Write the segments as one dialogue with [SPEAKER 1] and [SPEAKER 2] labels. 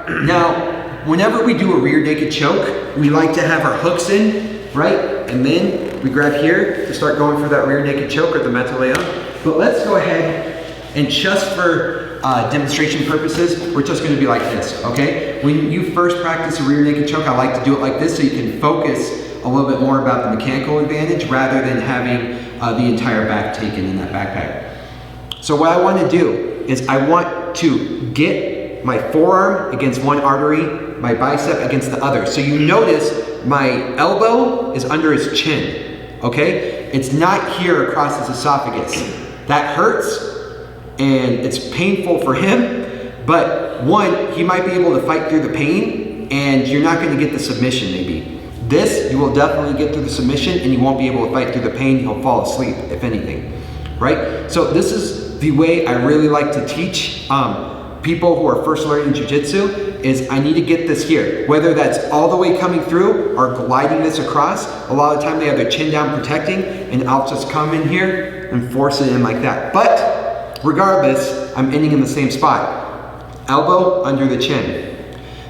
[SPEAKER 1] Now, whenever we do a rear naked choke, we like to have our hooks in, right? And then we grab here to start going for that rear naked choke or the meta leon. But let's go ahead and just for demonstration purposes, we're just gonna be like this, okay? When you first practice a rear naked choke, I like to do it like this so you can focus a little bit more about the mechanical advantage rather than having the entire back taken in that backpack. So what I want to do is I want to get my forearm against one artery, my bicep against the other. So you notice my elbow is under his chin, okay? It's not here across his esophagus. That hurts and it's painful for him, but one, he might be able to fight through the pain and you're not going to get the submission maybe. This, you will definitely get through the submission and you won't be able to fight through the pain. He'll fall asleep, if anything, right? So this is the way I really like to teach people who are first learning Jiu-Jitsu is I need to get this here. Whether that's all the way coming through or gliding this across, a lot of the time they have their chin down protecting and I'll just come in here and force it in like that. But regardless, I'm ending in the same spot. Elbow under the chin.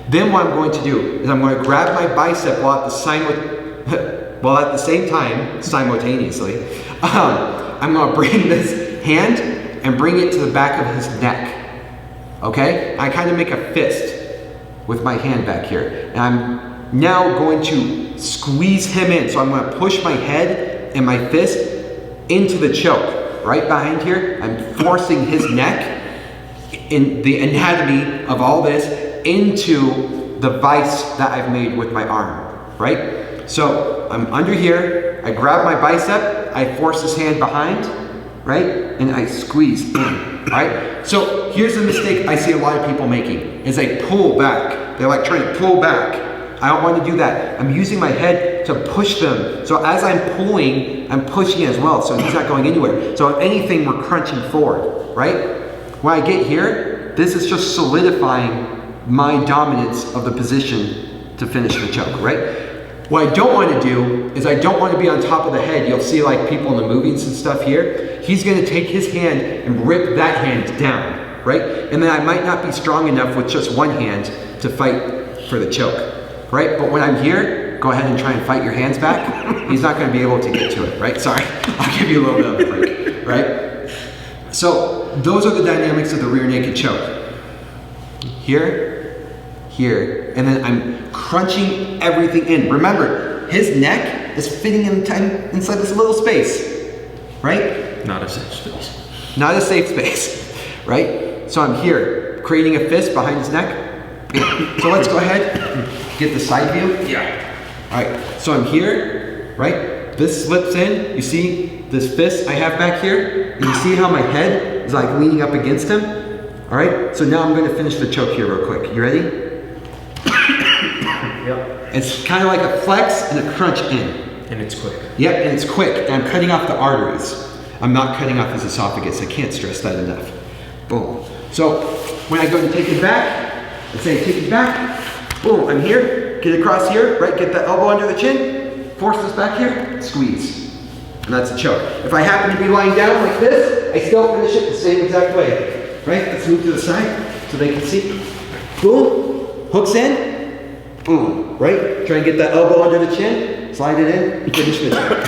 [SPEAKER 1] Then what I'm going to do is I'm going to grab my bicep while at the same time, simultaneously, I'm going to bring this hand and bring it to the back of his neck, okay? I kind of make a fist with my hand back here. And I'm now going to squeeze him in. So I'm going to push my head and my fist into the choke. Right behind here, I'm forcing his neck in the anatomy of all this into the vise that I've made with my arm, right? So I'm under here, I grab my bicep, I force his hand behind, right? And I squeeze in, right? So here's the mistake I see a lot of people making, is they pull back. They're like trying to pull back. I don't want to do that. I'm using my head to push them. So as I'm pulling, I'm pushing as well, so he's not going anywhere. So if anything, we're crunching forward, right? When I get here, this is just solidifying my dominance of the position to finish the choke, right? What I don't want to do is I don't want to be on top of the head. You'll see like people in the movies and stuff here. He's going to take his hand and rip that hand down, right? And then I might not be strong enough with just one hand to fight for the choke, right? But when I'm here, go ahead and try and fight your hands back. He's not going to be able to get to it, right? Sorry, I'll give you a little bit of a break, right? So those are the dynamics of the rear naked choke. Here, and then I'm crunching everything in. Remember, his neck is fitting inside this little space, right?
[SPEAKER 2] Not a safe space.
[SPEAKER 1] Not a safe space, right? So I'm here, creating a fist behind his neck. So let's go ahead and get the side view.
[SPEAKER 2] Yeah.
[SPEAKER 1] All right, so I'm here, right? This slips in. You see this fist I have back here? And you see how my head is like leaning up against him? All right, so now I'm going to finish the choke here real quick. You ready?
[SPEAKER 2] Yep.
[SPEAKER 1] It's kind of like a flex and a crunch in.
[SPEAKER 2] And it's quick.
[SPEAKER 1] Yep, and it's quick. And I'm cutting off the arteries. I'm not cutting off his esophagus. I can't stress that enough. Boom. So when I go to take it back, let's say take it back. Boom, I'm here. Get across here, right? Get the elbow under the chin. Force this back here. Squeeze. And that's a choke. If I happen to be lying down like this, I still finish it the same exact way. Right? Let's move to the side so they can see. Boom. Hooks in. Boom. Right? Try and get that elbow under the chin. Slide it in. Finish the choke.